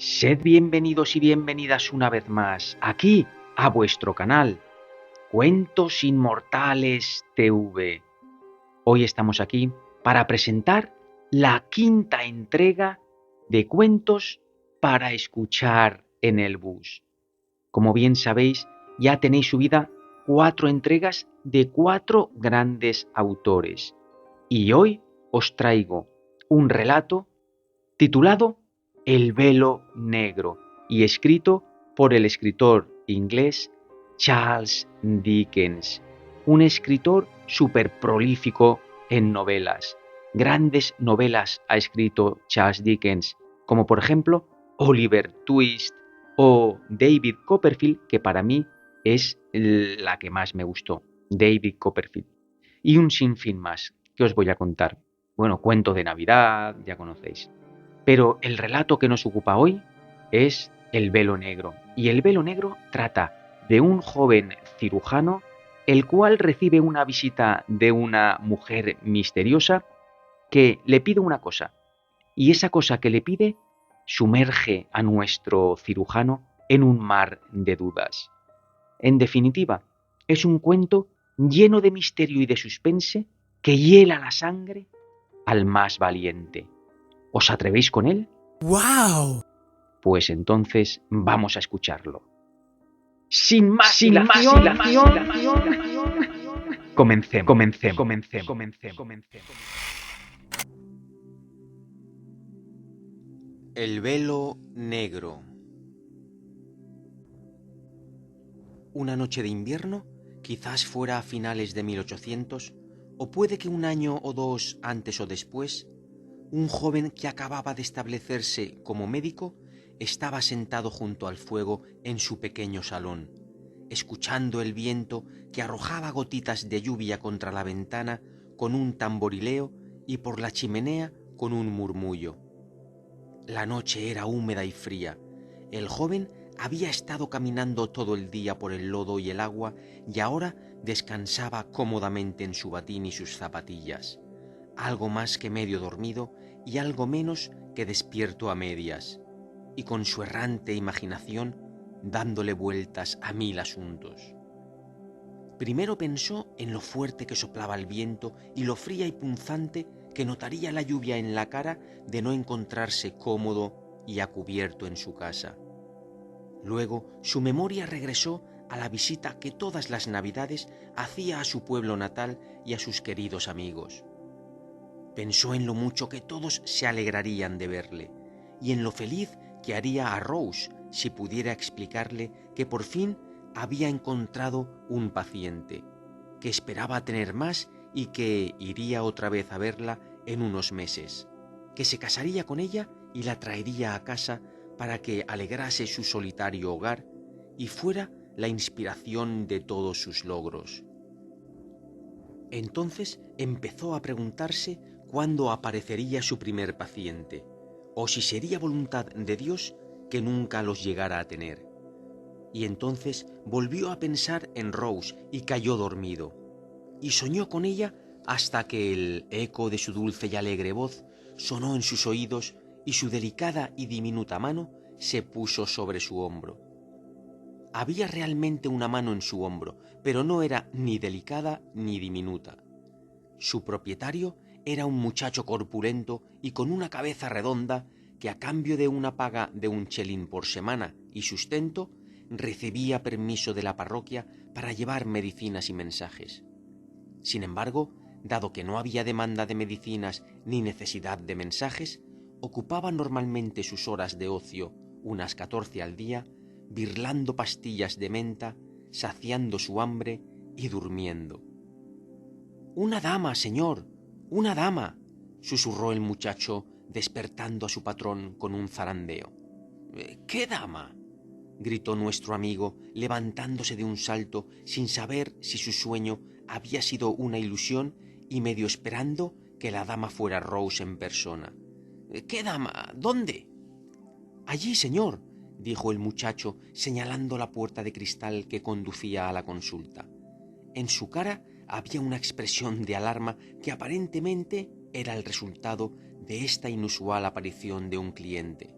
Sed bienvenidos y bienvenidas una vez más aquí a vuestro canal, Cuentos Inmortales TV. Hoy estamos aquí para presentar la quinta entrega de Cuentos para escuchar en el bus. Como bien sabéis, ya tenéis subida 4 entregas de 4 grandes autores. Y hoy os traigo un relato titulado El velo negro y escrito por el escritor inglés Charles Dickens, un escritor súper prolífico en novelas. Grandes novelas ha escrito Charles Dickens, como por ejemplo Oliver Twist o David Copperfield, que para mí es la que más me gustó, David Copperfield. Y un sinfín más que os voy a contar. Bueno, cuento de Navidad, ya conocéis. Pero el relato que nos ocupa hoy es El velo negro. Y el velo negro trata de un joven cirujano el cual recibe una visita de una mujer misteriosa que le pide una cosa. Y esa cosa que le pide sumerge a nuestro cirujano en un mar de dudas. En definitiva, es un cuento lleno de misterio y de suspense que hiela la sangre al más valiente. ¿Os atrevéis con él? ¡Wow! Pues entonces vamos a escucharlo. Sin más dilación, comencemos. El velo negro. Una noche de invierno, quizás fuera a finales de 1800, o puede que un año o dos antes o después, un joven que acababa de establecerse como médico estaba sentado junto al fuego en su pequeño salón, escuchando el viento que arrojaba gotitas de lluvia contra la ventana con un tamborileo y por la chimenea con un murmullo. La noche era húmeda y fría. El joven había estado caminando todo el día por el lodo y el agua y ahora descansaba cómodamente en su batín y sus zapatillas, algo más que medio dormido y algo menos que despierto a medias, y con su errante imaginación dándole vueltas a 1000 asuntos. Primero pensó en lo fuerte que soplaba el viento y lo fría y punzante que notaría la lluvia en la cara de no encontrarse cómodo y a cubierto en su casa. Luego su memoria regresó a la visita que todas las Navidades hacía a su pueblo natal y a sus queridos amigos. Pensó en lo mucho que todos se alegrarían de verle y en lo feliz que haría a Rose si pudiera explicarle que por fin había encontrado un paciente, que esperaba tener más y que iría otra vez a verla en unos meses, que se casaría con ella y la traería a casa para que alegrase su solitario hogar y fuera la inspiración de todos sus logros. Entonces empezó a preguntarse cuándo aparecería su primer paciente, o si sería voluntad de Dios que nunca los llegara a tener. Y entonces volvió a pensar en Rose y cayó dormido, y soñó con ella hasta que el eco de su dulce y alegre voz sonó en sus oídos y su delicada y diminuta mano se puso sobre su hombro. Había realmente una mano en su hombro, pero no era ni delicada ni diminuta. Su propietario era un muchacho corpulento y con una cabeza redonda que a cambio de una paga de 1 chelín por semana y sustento, recibía permiso de la parroquia para llevar medicinas y mensajes. Sin embargo, dado que no había demanda de medicinas ni necesidad de mensajes, ocupaba normalmente sus horas de ocio, unas 14 al día, birlando pastillas de menta, saciando su hambre y durmiendo. «¡Una dama, señor! ¡Una dama!», susurró el muchacho, despertando a su patrón con un zarandeo. «¿Qué dama?», gritó nuestro amigo, levantándose de un salto sin saber si su sueño había sido una ilusión y medio esperando que la dama fuera Rose en persona. «¿Qué dama? ¿Dónde?». «Allí, señor», dijo el muchacho, señalando la puerta de cristal que conducía a la consulta. En su cara había una expresión de alarma que aparentemente era el resultado de esta inusual aparición de un cliente.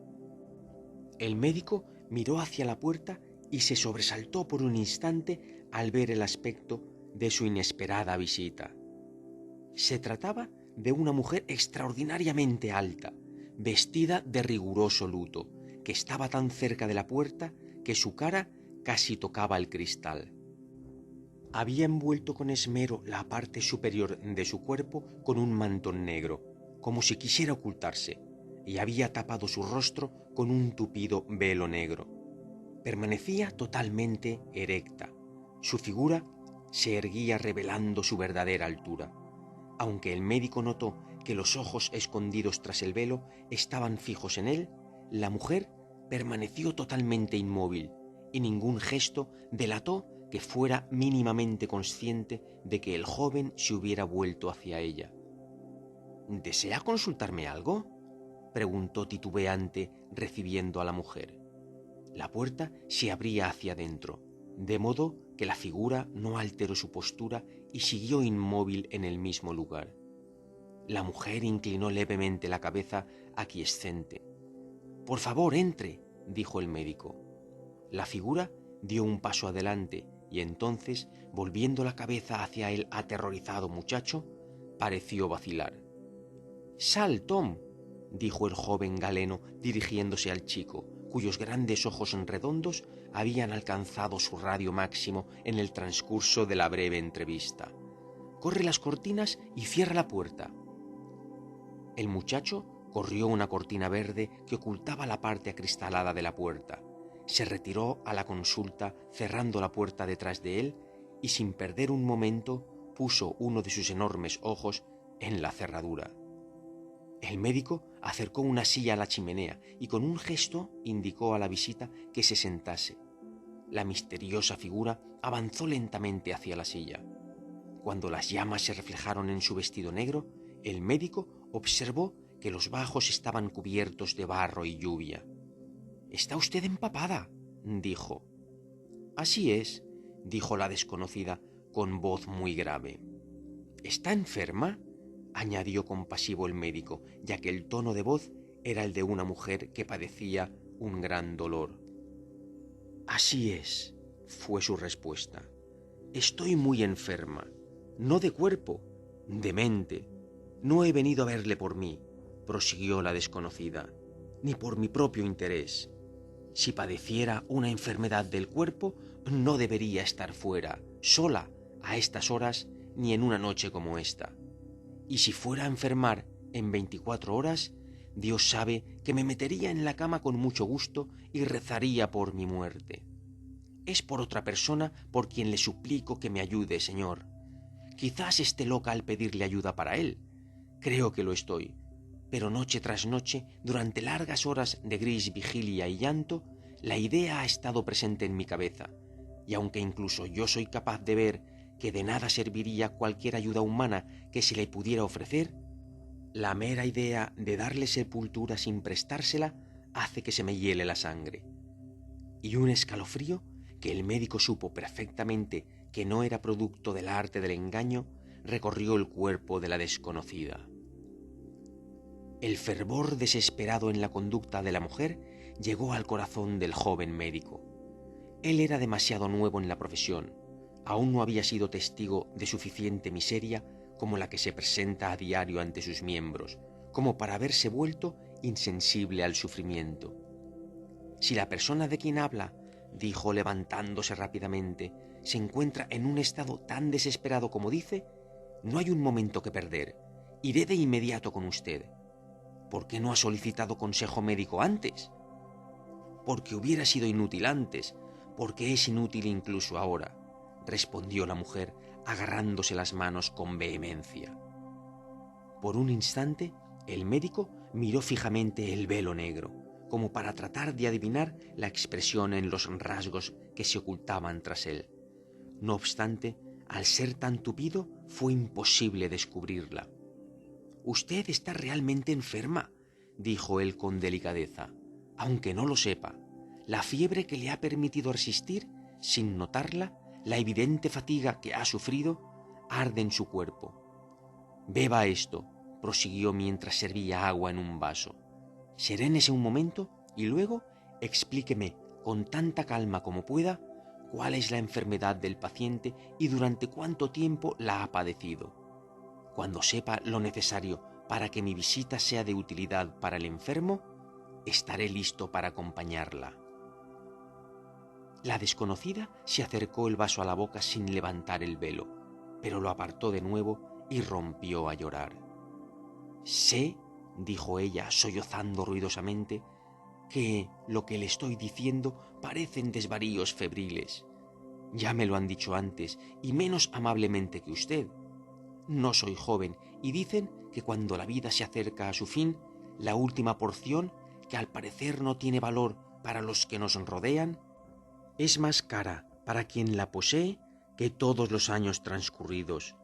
El médico miró hacia la puerta y se sobresaltó por un instante al ver el aspecto de su inesperada visita. Se trataba de una mujer extraordinariamente alta, vestida de riguroso luto, que estaba tan cerca de la puerta que su cara casi tocaba el cristal. Había envuelto con esmero la parte superior de su cuerpo con un mantón negro, como si quisiera ocultarse, y había tapado su rostro con un tupido velo negro. Permanecía totalmente erecta. Su figura se erguía revelando su verdadera altura. Aunque el médico notó que los ojos escondidos tras el velo estaban fijos en él, la mujer permaneció totalmente inmóvil y ningún gesto delató que fuera mínimamente consciente de que el joven se hubiera vuelto hacia ella. ¿Desea consultarme algo?, preguntó titubeante, recibiendo a la mujer. La puerta se abría hacia adentro, de modo que la figura no alteró su postura y siguió inmóvil en el mismo lugar. La mujer inclinó levemente la cabeza aquiescente. «Por favor, entre», dijo el médico. La figura dio un paso adelante y entonces, volviendo la cabeza hacia el aterrorizado muchacho, pareció vacilar. «Sal, Tom», dijo el joven galeno dirigiéndose al chico, cuyos grandes ojos redondos habían alcanzado su radio máximo en el transcurso de la breve entrevista. «Corre las cortinas y cierra la puerta». El muchacho corrió una cortina verde que ocultaba la parte acristalada de la puerta. Se retiró a la consulta cerrando la puerta detrás de él y sin perder un momento puso uno de sus enormes ojos en la cerradura. El médico acercó una silla a la chimenea y con un gesto indicó a la visita que se sentase. La misteriosa figura avanzó lentamente hacia la silla. Cuando las llamas se reflejaron en su vestido negro, el médico observó que los bajos estaban cubiertos de barro y lluvia. «Está usted empapada», dijo. «Así es», dijo la desconocida con voz muy grave. «¿Está enferma?», añadió compasivo el médico, ya que el tono de voz era el de una mujer que padecía un gran dolor. «Así es», fue su respuesta. «Estoy muy enferma, no de cuerpo, de mente. No he venido a verle por mí», prosiguió la desconocida, «ni por mi propio interés. Si padeciera una enfermedad del cuerpo, no debería estar fuera, sola, a estas horas, ni en una noche como esta. Y si fuera a enfermar en 24 horas, Dios sabe que me metería en la cama con mucho gusto y rezaría por mi muerte. Es por otra persona por quien le suplico que me ayude, señor. Quizás esté loca al pedirle ayuda para él. Creo que lo estoy. Pero noche tras noche, durante largas horas de gris vigilia y llanto, la idea ha estado presente en mi cabeza, y aunque incluso yo soy capaz de ver que de nada serviría cualquier ayuda humana que se le pudiera ofrecer, la mera idea de darle sepultura sin prestársela hace que se me hiele la sangre. Y un escalofrío, que el médico supo perfectamente que no era producto del arte del engaño, recorrió el cuerpo de la desconocida. El fervor desesperado en la conducta de la mujer llegó al corazón del joven médico. Él era demasiado nuevo en la profesión, aún no había sido testigo de suficiente miseria como la que se presenta a diario ante sus miembros, como para haberse vuelto insensible al sufrimiento. Si la persona de quien habla, dijo levantándose rápidamente, se encuentra en un estado tan desesperado como dice, no hay un momento que perder. Iré de inmediato con usted. ¿Por qué no ha solicitado consejo médico antes? Porque hubiera sido inútil antes, porque es inútil incluso ahora, respondió la mujer, agarrándose las manos con vehemencia. Por un instante, el médico miró fijamente el velo negro, como para tratar de adivinar la expresión en los rasgos que se ocultaban tras él. No obstante, al ser tan tupido, fue imposible descubrirla. «Usted está realmente enferma», dijo él con delicadeza, «aunque no lo sepa. La fiebre que le ha permitido resistir, sin notarla, la evidente fatiga que ha sufrido, arde en su cuerpo. Beba esto», prosiguió mientras servía agua en un vaso. «Serénese un momento y luego explíqueme con tanta calma como pueda cuál es la enfermedad del paciente y durante cuánto tiempo la ha padecido. Cuando sepa lo necesario para que mi visita sea de utilidad para el enfermo, estaré listo para acompañarla. La desconocida se acercó el vaso a la boca sin levantar el velo, pero lo apartó de nuevo y rompió a llorar. Sé, dijo ella, sollozando ruidosamente, que lo que le estoy diciendo parecen desvaríos febriles. Ya me lo han dicho antes, y menos amablemente que usted. No soy joven, y dicen que cuando la vida se acerca a su fin, la última porción, que al parecer no tiene valor para los que nos rodean, es más cara para quien la posee que todos los años transcurridos,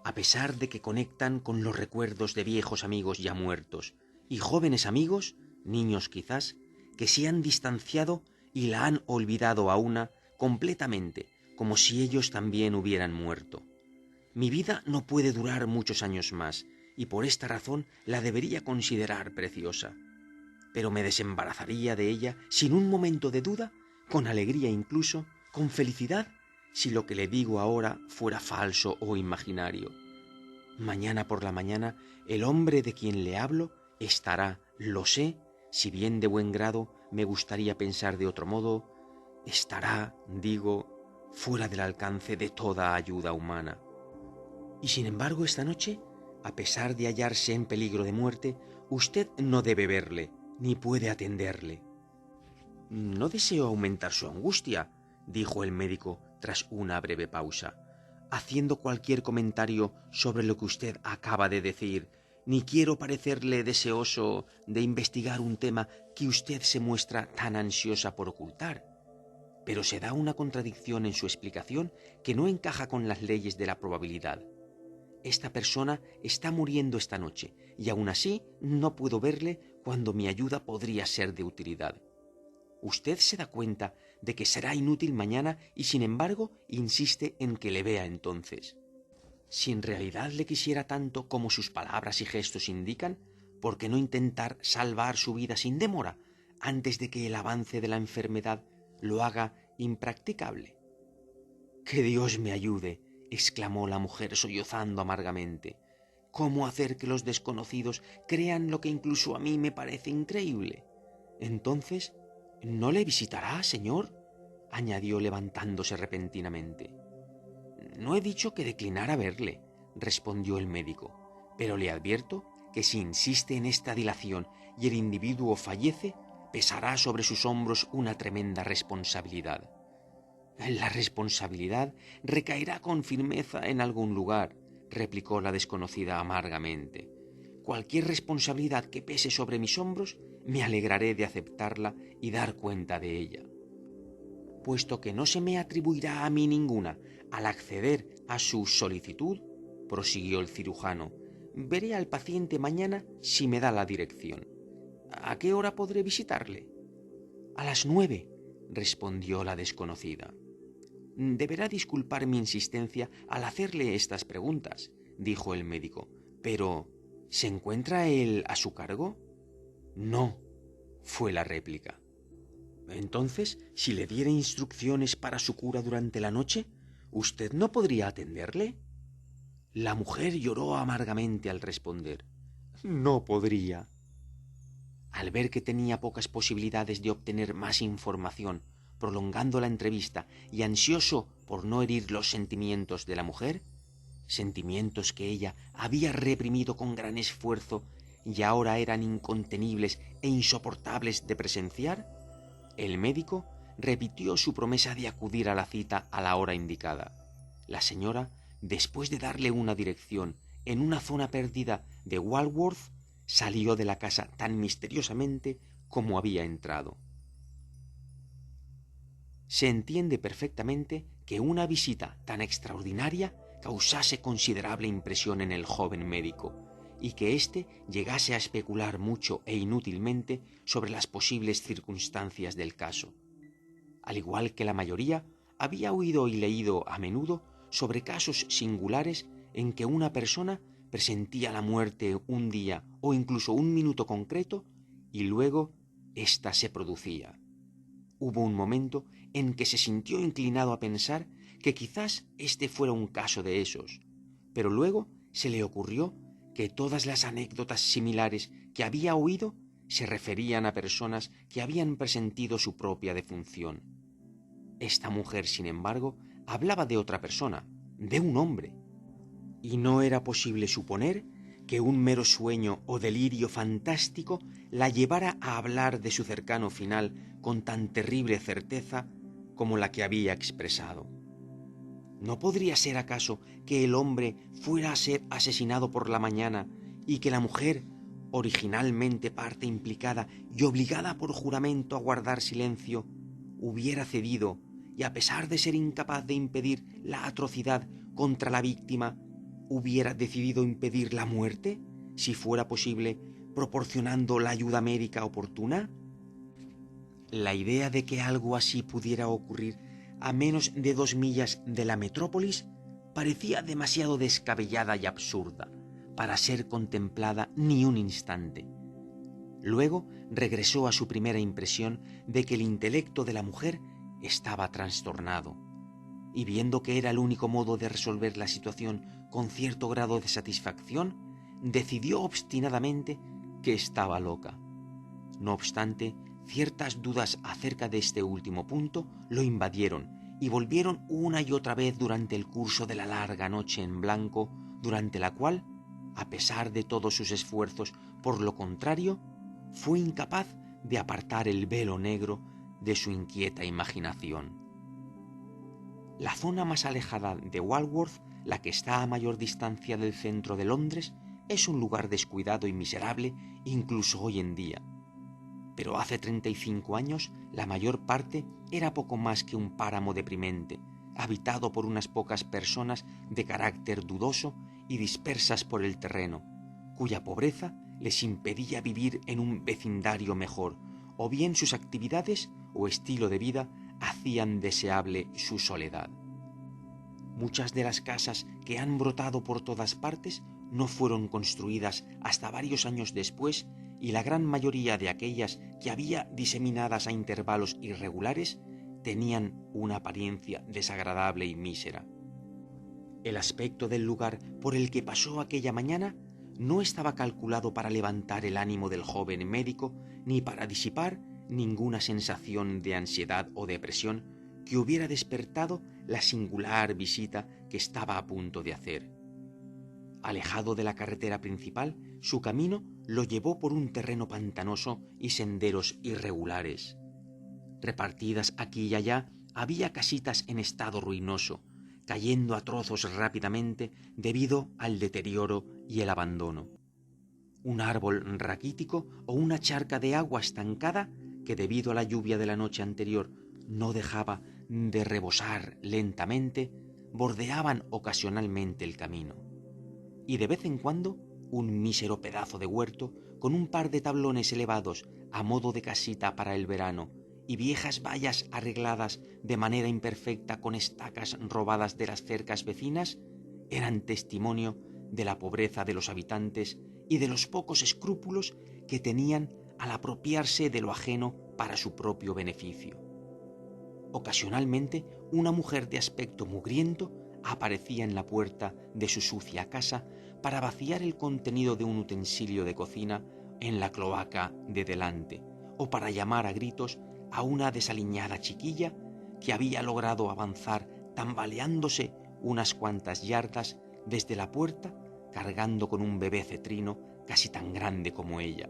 a pesar de que conectan con los recuerdos de viejos amigos ya muertos, y jóvenes amigos, niños quizás, que se han distanciado y la han olvidado a una completamente, como si ellos también hubieran muerto. Mi vida no puede durar muchos años más, y por esta razón la debería considerar preciosa. Pero me desembarazaría de ella sin un momento de duda, con alegría incluso, con felicidad, si lo que le digo ahora fuera falso o imaginario. Mañana por la mañana, el hombre de quien le hablo estará, lo sé, si bien de buen grado me gustaría pensar de otro modo, estará, digo, fuera del alcance de toda ayuda humana. Y sin embargo, esta noche, a pesar de hallarse en peligro de muerte, usted no debe verle, ni puede atenderle. No deseo aumentar su angustia, dijo el médico tras una breve pausa, haciendo cualquier comentario sobre lo que usted acaba de decir, ni quiero parecerle deseoso de investigar un tema que usted se muestra tan ansiosa por ocultar. Pero se da una contradicción en su explicación que no encaja con las leyes de la probabilidad. Esta persona está muriendo esta noche y aún así no puedo verle cuando mi ayuda podría ser de utilidad. Usted se da cuenta de que será inútil mañana y sin embargo insiste en que le vea entonces. Si en realidad le quisiera tanto como sus palabras y gestos indican, ¿por qué no intentar salvar su vida sin demora antes de que el avance de la enfermedad lo haga impracticable? «Que Dios me ayude», exclamó la mujer sollozando amargamente. «¿Cómo hacer que los desconocidos crean lo que incluso a mí me parece increíble? Entonces, ¿no le visitará, señor?», añadió levantándose repentinamente. «No he dicho que declinara verle», respondió el médico, «pero le advierto que si insiste en esta dilación y el individuo fallece, pesará sobre sus hombros una tremenda responsabilidad». «La responsabilidad recaerá con firmeza en algún lugar», replicó la desconocida amargamente. «Cualquier responsabilidad que pese sobre mis hombros, me alegraré de aceptarla y dar cuenta de ella. Puesto que no se me atribuirá a mí ninguna al acceder a su solicitud», prosiguió el cirujano, «veré al paciente mañana si me da la dirección. ¿A qué hora podré visitarle?». «A las 9», respondió la desconocida. «Deberá disculpar mi insistencia al hacerle estas preguntas», dijo el médico, «pero ¿se encuentra él a su cargo?». «No», fue la réplica. «Entonces, si le diera instrucciones para su cura durante la noche, ¿usted no podría atenderle?». La mujer lloró amargamente al responder. «No podría». Al ver que tenía pocas posibilidades de obtener más información, prolongando la entrevista y ansioso por no herir los sentimientos de la mujer, sentimientos que ella había reprimido con gran esfuerzo y ahora eran incontenibles e insoportables de presenciar, el médico repitió su promesa de acudir a la cita a la hora indicada. La señora, después de darle una dirección en una zona perdida de Walworth, salió de la casa tan misteriosamente como había entrado. Se entiende perfectamente que una visita tan extraordinaria causase considerable impresión en el joven médico y que éste llegase a especular mucho e inútilmente sobre las posibles circunstancias del caso. Al igual que la mayoría, había oído y leído a menudo sobre casos singulares en que una persona presentía la muerte un día o incluso un minuto concreto y luego ésta se producía. Hubo un momento en que se sintió inclinado a pensar que quizás este fuera un caso de esos, pero luego se le ocurrió que todas las anécdotas similares que había oído se referían a personas que habían presentido su propia defunción. Esta mujer, sin embargo, hablaba de otra persona, de un hombre, y no era posible suponer que un mero sueño o delirio fantástico la llevara a hablar de su cercano final con tan terrible certeza como la que había expresado. ¿No podría ser acaso que el hombre fuera a ser asesinado por la mañana y que la mujer, originalmente parte implicada y obligada por juramento a guardar silencio, hubiera cedido y, a pesar de ser incapaz de impedir la atrocidad contra la víctima, hubiera decidido impedir la muerte, si fuera posible, proporcionando la ayuda médica oportuna? La idea de que algo así pudiera ocurrir a menos de 2 millas de la metrópolis parecía demasiado descabellada y absurda para ser contemplada ni un instante. Luego regresó a su primera impresión de que el intelecto de la mujer estaba trastornado, y viendo que era el único modo de resolver la situación con cierto grado de satisfacción, decidió obstinadamente que estaba loca. No obstante, ciertas dudas acerca de este último punto lo invadieron y volvieron una y otra vez durante el curso de la larga noche en blanco, durante la cual, a pesar de todos sus esfuerzos por lo contrario, fue incapaz de apartar el velo negro de su inquieta imaginación. La zona más alejada de Walworth, la que está a mayor distancia del centro de Londres, es un lugar descuidado y miserable incluso hoy en día. Pero hace 35 años la mayor parte era poco más que un páramo deprimente, habitado por unas pocas personas de carácter dudoso y dispersas por el terreno, cuya pobreza les impedía vivir en un vecindario mejor, o bien sus actividades o estilo de vida hacían deseable su soledad. Muchas de las casas que han brotado por todas partes no fueron construidas hasta varios años después, y la gran mayoría de aquellas que había diseminadas a intervalos irregulares tenían una apariencia desagradable y mísera. El aspecto del lugar por el que pasó aquella mañana no estaba calculado para levantar el ánimo del joven médico ni para disipar ninguna sensación de ansiedad o depresión que hubiera despertado la singular visita que estaba a punto de hacer. Alejado de la carretera principal, su camino lo llevó por un terreno pantanoso y senderos irregulares. Repartidas aquí y allá, había casitas en estado ruinoso, cayendo a trozos rápidamente debido al deterioro y el abandono. Un árbol raquítico o una charca de agua estancada que, debido a la lluvia de la noche anterior, no dejaba de rebosar lentamente, bordeaban ocasionalmente el camino. Y de vez en cuando un mísero pedazo de huerto con un par de tablones elevados a modo de casita para el verano y viejas vallas arregladas de manera imperfecta con estacas robadas de las cercas vecinas eran testimonio de la pobreza de los habitantes y de los pocos escrúpulos que tenían al apropiarse de lo ajeno para su propio beneficio. Ocasionalmente, una mujer de aspecto mugriento aparecía en la puerta de su sucia casa para vaciar el contenido de un utensilio de cocina en la cloaca de delante, o para llamar a gritos a una desaliñada chiquilla que había logrado avanzar tambaleándose unas cuantas yardas desde la puerta, cargando con un bebé cetrino casi tan grande como ella.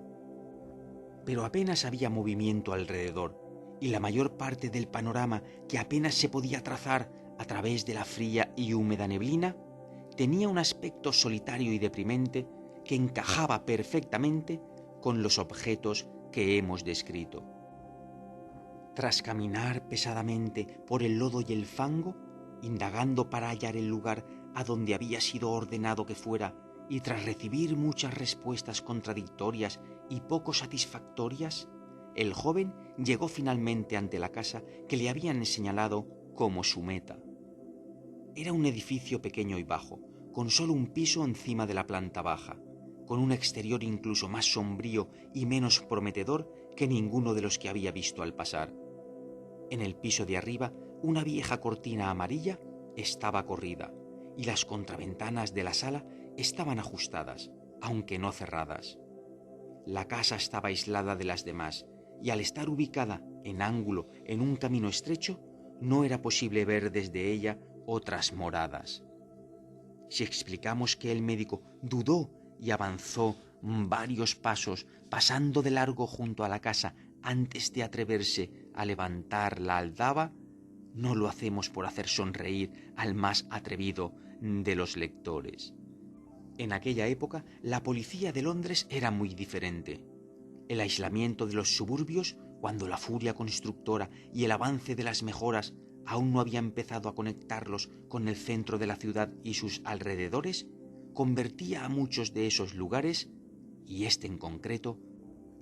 Pero apenas había movimiento alrededor, y la mayor parte del panorama, que apenas se podía trazar a través de la fría y húmeda neblina, tenía un aspecto solitario y deprimente que encajaba perfectamente con los objetos que hemos descrito. Tras caminar pesadamente por el lodo y el fango, indagando para hallar el lugar a donde había sido ordenado que fuera, y tras recibir muchas respuestas contradictorias y poco satisfactorias, el joven llegó finalmente ante la casa que le habían señalado como su meta. Era un edificio pequeño y bajo, con solo un piso encima de la planta baja, con un exterior incluso más sombrío y menos prometedor que ninguno de los que había visto al pasar. En el piso de arriba, una vieja cortina amarilla estaba corrida y las contraventanas de la sala estaban ajustadas, aunque no cerradas. La casa estaba aislada de las demás y al estar ubicada en ángulo en un camino estrecho, no era posible ver desde ella otras moradas. Si explicamos que el médico dudó y avanzó varios pasos, pasando de largo junto a la casa antes de atreverse a levantar la aldaba, no lo hacemos por hacer sonreír al más atrevido de los lectores. En aquella época, la policía de Londres era muy diferente. El aislamiento de los suburbios, cuando la furia constructora y el avance de las mejoras aún no había empezado a conectarlos con el centro de la ciudad y sus alrededores, convertía a muchos de esos lugares, y este en concreto,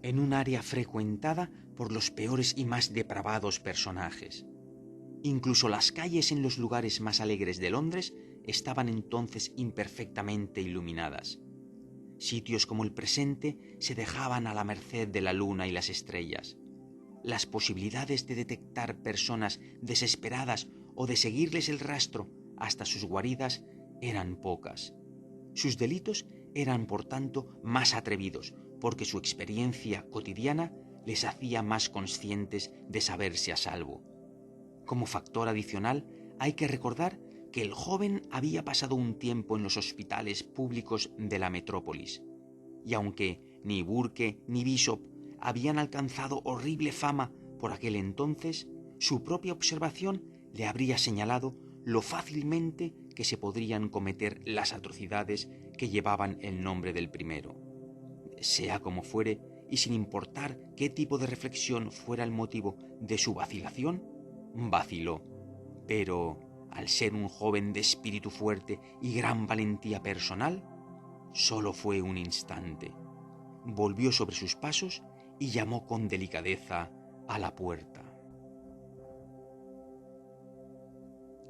en un área frecuentada por los peores y más depravados personajes. Incluso las calles en los lugares más alegres de Londres estaban entonces imperfectamente iluminadas. Sitios como el presente se dejaban a la merced de la luna y las estrellas. Las posibilidades de detectar personas desesperadas o de seguirles el rastro hasta sus guaridas eran pocas. Sus delitos eran, por tanto, más atrevidos, porque su experiencia cotidiana les hacía más conscientes de saberse a salvo. Como factor adicional, hay que recordar que el joven había pasado un tiempo en los hospitales públicos de la metrópolis, y aunque ni Burke ni Bishop habían alcanzado horrible fama por aquel entonces, su propia observación le habría señalado lo fácilmente que se podrían cometer las atrocidades que llevaban el nombre del primero. Sea como fuere, y sin importar qué tipo de reflexión fuera el motivo de su vacilación, vaciló, pero al ser un joven de espíritu fuerte y gran valentía personal, solo fue un instante. Volvió sobre sus pasos y llamó con delicadeza a la puerta.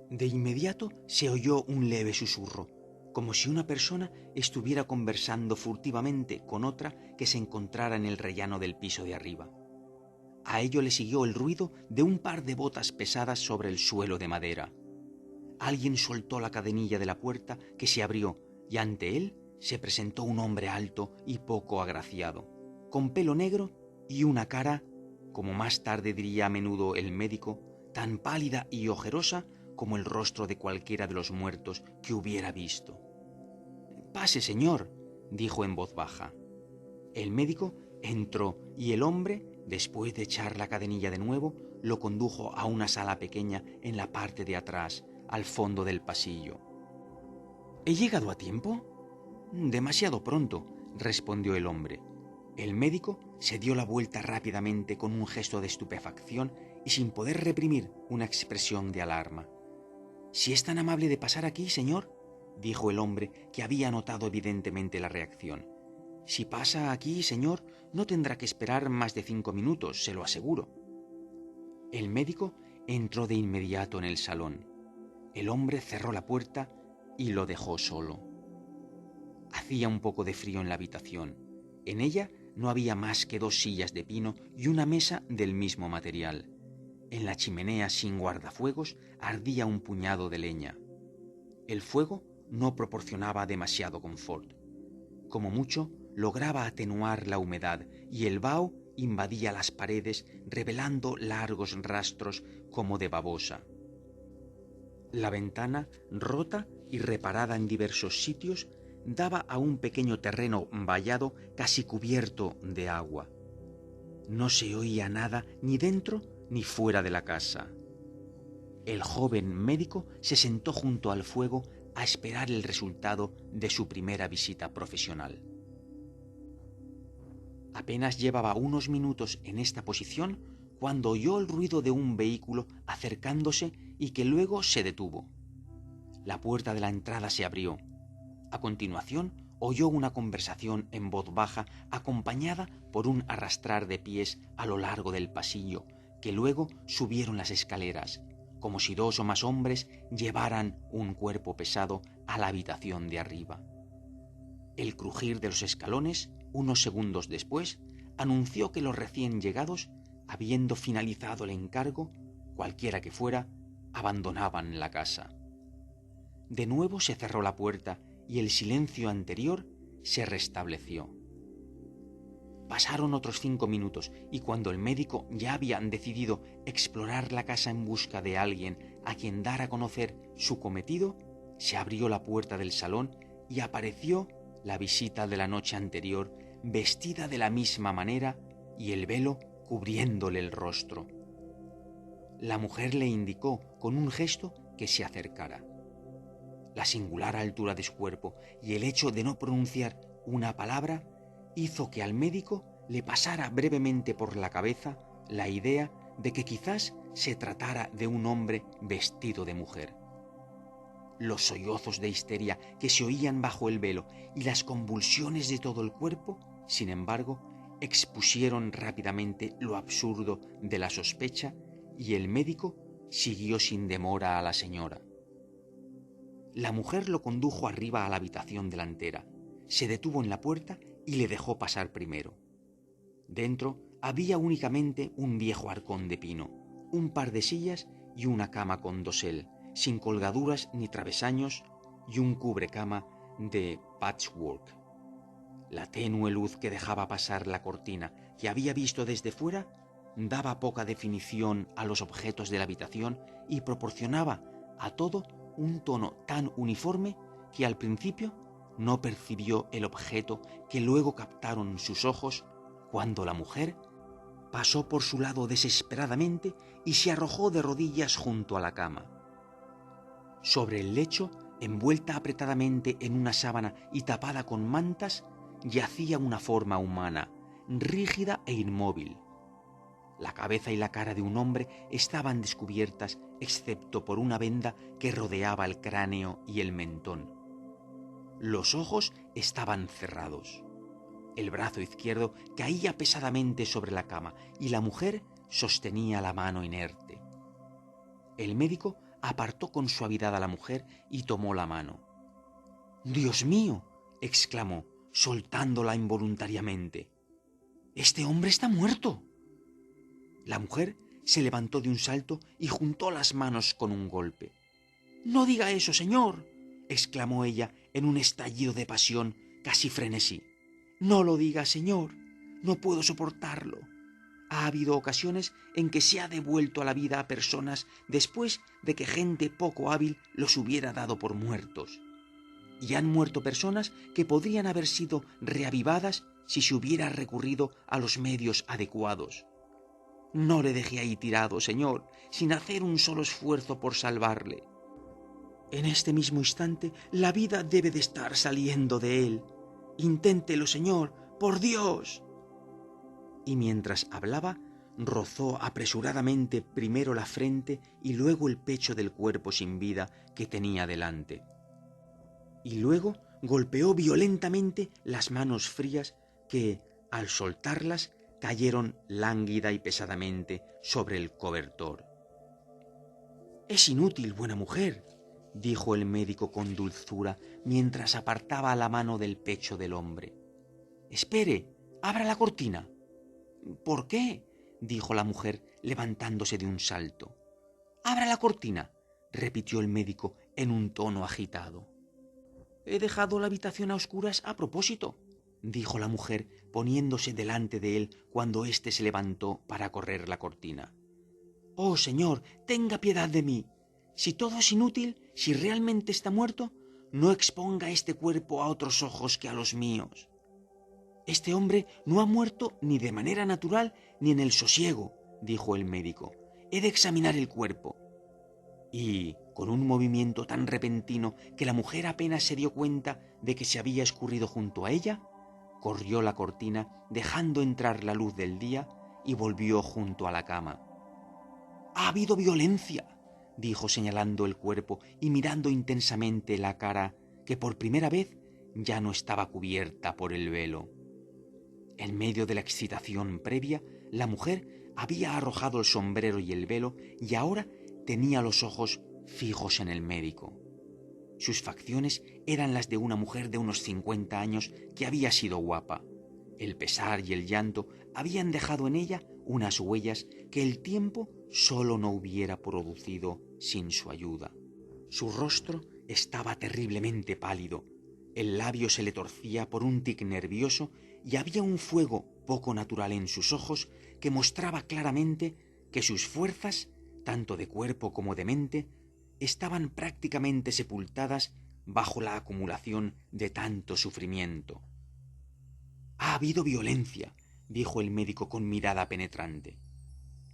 De inmediato se oyó un leve susurro, como si una persona estuviera conversando furtivamente con otra que se encontrara en el rellano del piso de arriba. A ello le siguió el ruido de un par de botas pesadas sobre el suelo de madera. Alguien soltó la cadenilla de la puerta, que se abrió, y ante él se presentó un hombre alto y poco agraciado, con pelo negro y una cara, como más tarde diría a menudo el médico, tan pálida y ojerosa como el rostro de cualquiera de los muertos que hubiera visto. «Pase, señor», dijo en voz baja. El médico entró y el hombre, después de echar la cadenilla de nuevo, lo condujo a una sala pequeña en la parte de atrás, al fondo del pasillo. «¿He llegado a tiempo?» «Demasiado pronto», respondió el hombre. El médico se dio la vuelta rápidamente con un gesto de estupefacción y sin poder reprimir una expresión de alarma. «Si es tan amable de pasar aquí, señor», dijo el hombre, que había notado evidentemente la reacción. «Si pasa aquí, señor, no tendrá que esperar más de 5 minutos, se lo aseguro». El médico entró de inmediato en el salón. El hombre cerró la puerta y lo dejó solo. Hacía un poco de frío en la habitación. En ella no había más que 2 sillas de pino y una mesa del mismo material. En la chimenea sin guardafuegos ardía un puñado de leña. El fuego no proporcionaba demasiado confort. Como mucho, lograba atenuar la humedad y el vaho invadía las paredes revelando largos rastros como de babosa. La ventana, rota y reparada en diversos sitios, daba a un pequeño terreno vallado casi cubierto de agua. No se oía nada ni dentro ni fuera de la casa. El joven médico se sentó junto al fuego a esperar el resultado de su primera visita profesional. Apenas llevaba unos minutos en esta posición cuando oyó el ruido de un vehículo acercándose y que luego se detuvo. La puerta de la entrada se abrió. A continuación, oyó una conversación en voz baja acompañada por un arrastrar de pies a lo largo del pasillo, que luego subieron las escaleras, como si 2 o más hombres llevaran un cuerpo pesado a la habitación de arriba. El crujir de los escalones, unos segundos después, anunció que los recién llegados, habiendo finalizado el encargo, cualquiera que fuera, abandonaban la casa. De nuevo se cerró la puerta y el silencio anterior se restableció. Pasaron otros 5 minutos y cuando el médico ya había decidido explorar la casa en busca de alguien a quien dar a conocer su cometido, se abrió la puerta del salón y apareció la visita de la noche anterior, vestida de la misma manera y el velo cubriéndole el rostro. La mujer le indicó con un gesto que se acercara. La singular altura de su cuerpo y el hecho de no pronunciar una palabra hizo que al médico le pasara brevemente por la cabeza la idea de que quizás se tratara de un hombre vestido de mujer. Los sollozos de histeria que se oían bajo el velo y las convulsiones de todo el cuerpo, sin embargo, expusieron rápidamente lo absurdo de la sospecha y el médico siguió sin demora a la señora. La mujer lo condujo arriba a la habitación delantera, se detuvo en la puerta y le dejó pasar primero. Dentro había únicamente un viejo arcón de pino, un par de sillas y una cama con dosel, sin colgaduras ni travesaños, y un cubrecama de patchwork. La tenue luz que dejaba pasar la cortina que había visto desde fuera daba poca definición a los objetos de la habitación y proporcionaba a todo un tono tan uniforme que al principio no percibió el objeto que luego captaron sus ojos cuando la mujer pasó por su lado desesperadamente y se arrojó de rodillas junto a la cama. Sobre el lecho, envuelta apretadamente en una sábana y tapada con mantas, yacía una forma humana, rígida e inmóvil. La cabeza y la cara de un hombre estaban descubiertas excepto por una venda que rodeaba el cráneo y el mentón. Los ojos estaban cerrados. El brazo izquierdo caía pesadamente sobre la cama y la mujer sostenía la mano inerte. El médico apartó con suavidad a la mujer y tomó la mano. «¡Dios mío!», exclamó, soltándola involuntariamente. «¡Este hombre está muerto!». La mujer se levantó de un salto y juntó las manos con un golpe. «¡No diga eso, señor!», exclamó ella en un estallido de pasión, casi frenesí. «No lo diga, señor. No puedo soportarlo. Ha habido ocasiones en que se ha devuelto a la vida a personas después de que gente poco hábil los hubiera dado por muertos. Y han muerto personas que podrían haber sido reavivadas si se hubiera recurrido a los medios adecuados. No le deje ahí tirado, señor, sin hacer un solo esfuerzo por salvarle. En este mismo instante la vida debe de estar saliendo de él. Inténtelo, señor, por Dios». Y mientras hablaba, rozó apresuradamente primero la frente y luego el pecho del cuerpo sin vida que tenía delante. Y luego golpeó violentamente las manos frías que, al soltarlas, cayeron lánguida y pesadamente sobre el cobertor. «Es inútil, buena mujer», dijo el médico con dulzura mientras apartaba la mano del pecho del hombre. «Espere, abra la cortina». «¿Por qué?», dijo la mujer levantándose de un salto. «Abra la cortina», repitió el médico en un tono agitado. «He dejado la habitación a oscuras a propósito», dijo la mujer poniéndose delante de él cuando éste se levantó para correr la cortina. «Oh, señor, tenga piedad de mí. Si todo es inútil, si realmente está muerto, no exponga este cuerpo a otros ojos que a los míos. Este hombre no ha muerto ni de manera natural ni en el sosiego», dijo el médico. «He de examinar el cuerpo». Y, con un movimiento tan repentino que la mujer apenas se dio cuenta de que se había escurrido junto a ella, corrió la cortina dejando entrar la luz del día y volvió junto a la cama. «Ha habido violencia», dijo señalando el cuerpo y mirando intensamente la cara que por primera vez ya no estaba cubierta por el velo. En medio de la excitación previa, la mujer había arrojado el sombrero y el velo y ahora tenía los ojos fijos en el médico. Sus facciones eran las de una mujer de unos 50 años que había sido guapa, El pesar y el llanto habían dejado en ella unas huellas que el tiempo solo no hubiera producido sin su ayuda. Su rostro estaba terriblemente pálido, el labio se le torcía por un tic nervioso y había un fuego poco natural en sus ojos que mostraba claramente que sus fuerzas, tanto de cuerpo como de mente, estaban prácticamente sepultadas bajo la acumulación de tanto sufrimiento. «Ha habido violencia», dijo el médico con mirada penetrante.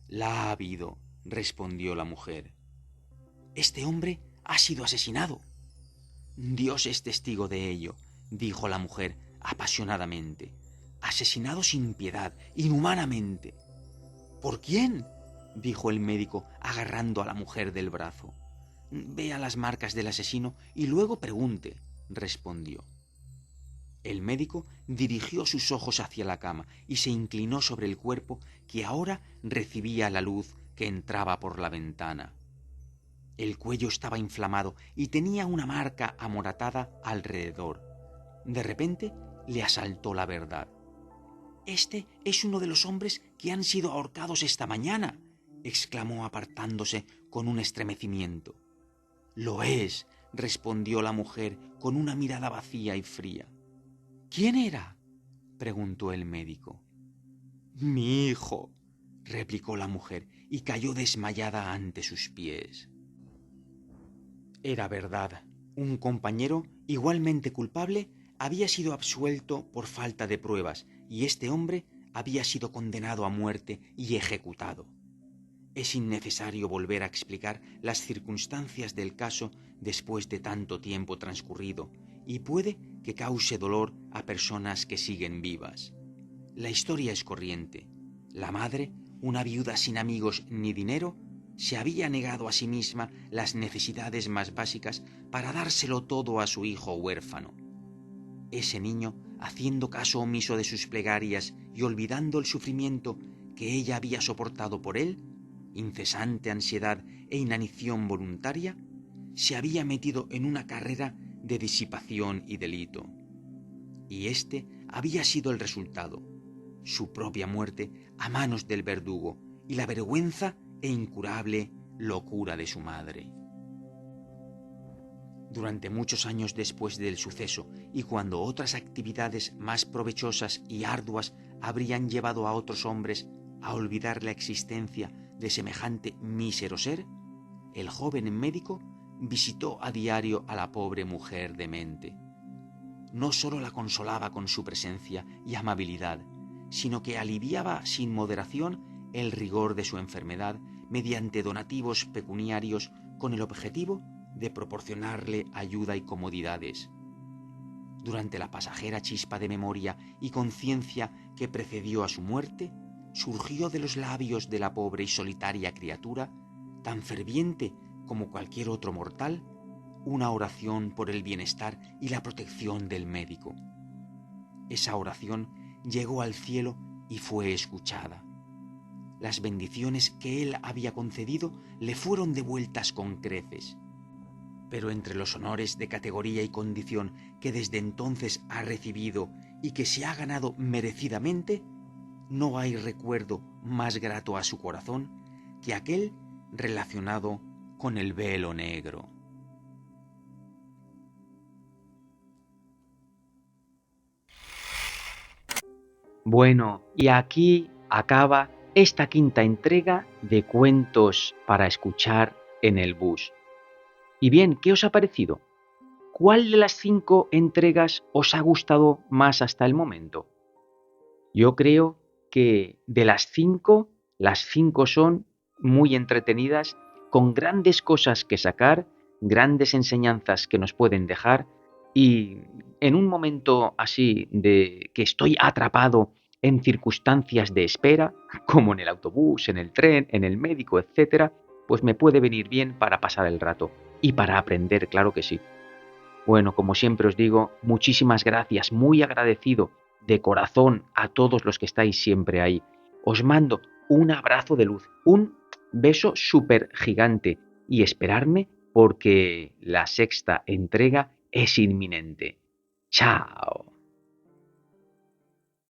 «La ha habido», respondió la mujer. «Este hombre ha sido asesinado». «Dios es testigo de ello», dijo la mujer apasionadamente. «Asesinado sin piedad, inhumanamente». «¿Por quién?», dijo el médico agarrando a la mujer del brazo. «Vea las marcas del asesino y luego pregunte», respondió. El médico dirigió sus ojos hacia la cama y se inclinó sobre el cuerpo que ahora recibía la luz que entraba por la ventana. El cuello estaba inflamado y tenía una marca amoratada alrededor. De repente le asaltó la verdad. «Este es uno de los hombres que han sido ahorcados esta mañana», exclamó apartándose con un estremecimiento. «Lo es», respondió la mujer con una mirada vacía y fría. «¿Quién era?», preguntó el médico. «Mi hijo», replicó la mujer y cayó desmayada ante sus pies. Era verdad. Un compañero, igualmente culpable, había sido absuelto por falta de pruebas y este hombre había sido condenado a muerte y ejecutado. Es innecesario volver a explicar las circunstancias del caso después de tanto tiempo transcurrido y puede que cause dolor a personas que siguen vivas. La historia es corriente. La madre, una viuda sin amigos ni dinero, se había negado a sí misma las necesidades más básicas para dárselo todo a su hijo huérfano. Ese niño, haciendo caso omiso de sus plegarias y olvidando el sufrimiento que ella había soportado por él, incesante ansiedad e inanición voluntaria, se había metido en una carrera de disipación y delito. Y este había sido el resultado: su propia muerte a manos del verdugo y la vergüenza e incurable locura de su madre. Durante muchos años después del suceso y cuando otras actividades más provechosas y arduas habrían llevado a otros hombres a olvidar la existencia de semejante mísero ser, el joven médico visitó a diario a la pobre mujer demente. No solo la consolaba con su presencia y amabilidad, sino que aliviaba sin moderación el rigor de su enfermedad mediante donativos pecuniarios con el objetivo de proporcionarle ayuda y comodidades. Durante la pasajera chispa de memoria y conciencia que precedió a su muerte, surgió de los labios de la pobre y solitaria criatura, tan ferviente como cualquier otro mortal, una oración por el bienestar y la protección del médico. Esa oración llegó al cielo y fue escuchada. Las bendiciones que él había concedido le fueron devueltas con creces. Pero entre los honores de categoría y condición que desde entonces ha recibido y que se ha ganado merecidamente, no hay recuerdo más grato a su corazón que aquel relacionado con el velo negro. Bueno, y aquí acaba esta quinta entrega de Cuentos para escuchar en el bus. Y bien, ¿qué os ha parecido? ¿Cuál de las 5 entregas os ha gustado más hasta el momento? Yo creo que de las 5, las 5 son muy entretenidas, con grandes cosas que sacar, grandes enseñanzas que nos pueden dejar, y en un momento así de que estoy atrapado en circunstancias de espera, como en el autobús, en el tren, en el médico, etcétera, pues me puede venir bien para pasar el rato y para aprender, claro que sí. Bueno, como siempre os digo, muchísimas gracias, muy agradecido de corazón a todos los que estáis siempre ahí. Os mando un abrazo de luz, un beso súper gigante y esperarme porque la sexta entrega es inminente. ¡Chao!